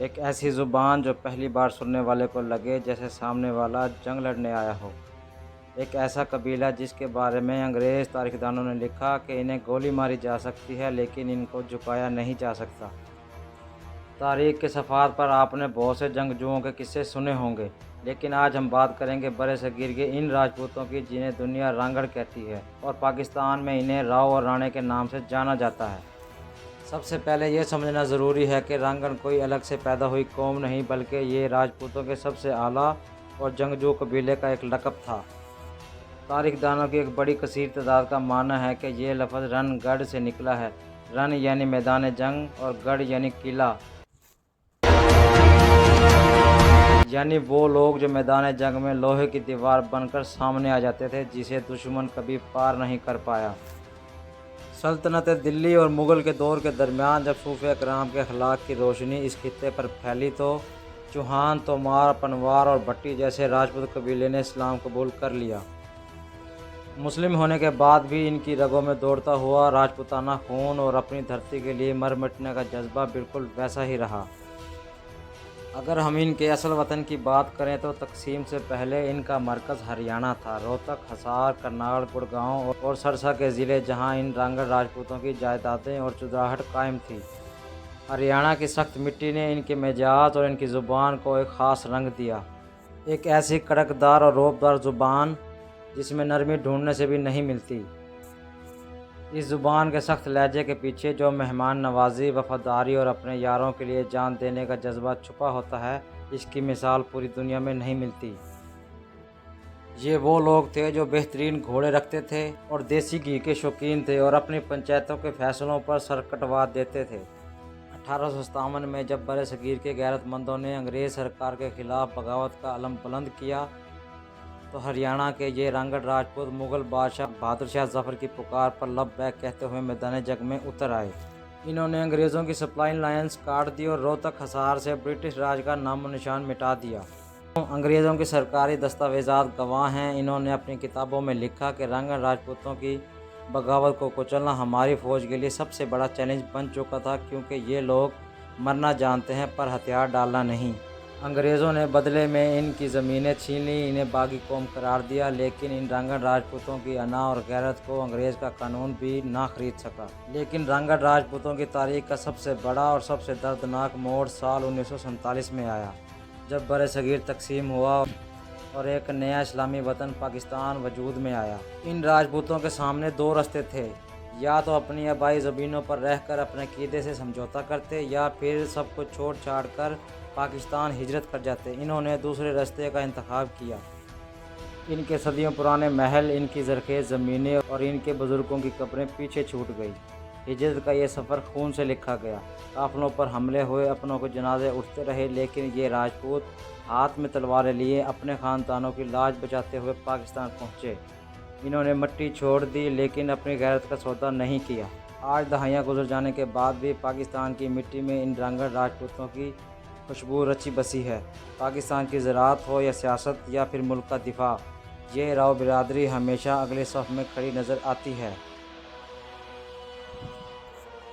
ایک ایسی زبان جو پہلی بار سننے والے کو لگے جیسے سامنے والا جنگ لڑنے آیا ہو۔ ایک ایسا قبیلہ جس کے بارے میں انگریز تاریخ دانوں نے لکھا کہ انہیں گولی ماری جا سکتی ہے لیکن ان کو جھکایا نہیں جا سکتا۔ تاریخ کے صفحات پر آپ نے بہت سے جنگجوؤں کے قصے سنے ہوں گے، لیکن آج ہم بات کریں گے برِ صغیر کے ان راجپوتوں کی جنہیں دنیا رانگڑ کہتی ہے اور پاکستان میں انہیں راؤ اور رانے کے نام سے جانا جاتا ہے۔ سب سے پہلے یہ سمجھنا ضروری ہے کہ رانگڑ کوئی الگ سے پیدا ہوئی قوم نہیں بلکہ یہ راجپوتوں کے سب سے اعلیٰ اور جنگجو قبیلے کا ایک لقب تھا۔ تاریخ دانوں کی ایک بڑی کثیر تعداد کا ماننا ہے کہ یہ لفظ رن گڑھ سے نکلا ہے۔ رن یعنی میدان جنگ اور گڑھ یعنی قلعہ، یعنی وہ لوگ جو میدان جنگ میں لوہے کی دیوار بن کر سامنے آ جاتے تھے جسے دشمن کبھی پار نہیں کر پایا۔ سلطنت دلی اور مغل کے دور کے درمیان جب صوفیہ کرام کے اخلاق کی روشنی اس خطے پر پھیلی تو چوہان، تومار، پنوار اور بھٹی جیسے راجپوت قبیلے نے اسلام قبول کر لیا۔ مسلم ہونے کے بعد بھی ان کی رگوں میں دوڑتا ہوا راجپوتانہ خون اور اپنی دھرتی کے لیے مر مٹنے کا جذبہ بالکل ویسا ہی رہا۔ اگر ہم ان کے اصل وطن کی بات کریں تو تقسیم سے پہلے ان کا مرکز ہریانہ تھا۔ روہتک، حصار، کرنال، گڑگاؤں اور سرسا کے ضلع جہاں ان رانگڑ راجپوتوں کی جائیدادیں اور چودراہٹ قائم تھی۔ ہریانہ کی سخت مٹی نے ان کے مزاج اور ان کی زبان کو ایک خاص رنگ دیا، ایک ایسی کڑکدار اور رعبدار زبان جس میں نرمی ڈھونڈنے سے بھی نہیں ملتی۔ اس زبان کے سخت لہجے کے پیچھے جو مہمان نوازی، وفاداری اور اپنے یاروں کے لیے جان دینے کا جذبہ چھپا ہوتا ہے، اس کی مثال پوری دنیا میں نہیں ملتی۔ یہ وہ لوگ تھے جو بہترین گھوڑے رکھتے تھے اور دیسی گھی کے شوقین تھے اور اپنی پنچایتوں کے فیصلوں پر سر کٹوا دیتے تھے۔ 1857 میں جب برِ صغیر کے غیرت مندوں نے انگریز سرکار کے خلاف بغاوت کا علم بلند کیا تو ہریانہ کے یہ رانگڑ راجپوت مغل بادشاہ بہادر شاہ ظفر کی پکار پر لبیک کہتے ہوئے میدان جنگ میں اتر آئے۔ انہوں نے انگریزوں کی سپلائی لائنز کاٹ دی اور روہتک، حصار سے برٹش راج کا نام و نشان مٹا دیا۔ انگریزوں کی سرکاری دستاویزات گواہ ہیں۔ انہوں نے اپنی کتابوں میں لکھا کہ رانگڑ راجپوتوں کی بغاوت کو کچلنا ہماری فوج کے لیے سب سے بڑا چیلنج بن چکا تھا کیونکہ یہ لوگ مرنا جانتے ہیں پر ہتھیار ڈالنا نہیں۔ انگریزوں نے بدلے میں ان کی زمینیں چھین لیں، انہیں باغی قوم قرار دیا، لیکن ان رانگڑ راجپوتوں کی انا اور غیرت کو انگریز کا قانون بھی نہ خرید سکا۔ لیکن رانگڑ راجپوتوں کی تاریخ کا سب سے بڑا اور سب سے دردناک موڑ سال 1947 میں آیا، جب برِ صغیر تقسیم ہوا اور ایک نیا اسلامی وطن پاکستان وجود میں آیا۔ ان راجپوتوں کے سامنے دو راستے تھے، یا تو اپنی آبائی زمینوں پر رہ کر اپنے عقیدے سے سمجھوتا کرتے یا پھر سب کو چھوڑ چھاڑ کر پاکستان ہجرت کر جاتے۔ انہوں نے دوسرے راستے کا انتخاب کیا۔ ان کے صدیوں پرانے محل، ان کی زرخیز زمینیں اور ان کے بزرگوں کی قبریں پیچھے چھوٹ گئی۔ ہجرت کا یہ سفر خون سے لکھا گیا، قافلوں پر حملے ہوئے، اپنوں کے جنازے اٹھتے رہے، لیکن یہ راجپوت ہاتھ میں تلواریں لیے اپنے خاندانوں کی لاج بچاتے ہوئے پاکستان پہنچے۔ انہوں نے مٹی چھوڑ دی لیکن اپنی غیرت کا سودا نہیں کیا۔ آج دہائیاں گزر جانے کے بعد بھی پاکستان کی مٹی میں ان رانگڑ راجپوتوں کی خوشبو رچی بسی ہے۔ پاکستان کی زراعت ہو یا سیاست یا پھر ملک کا دفاع، یہ راؤ برادری ہمیشہ اگلے صف میں کھڑی نظر آتی ہے۔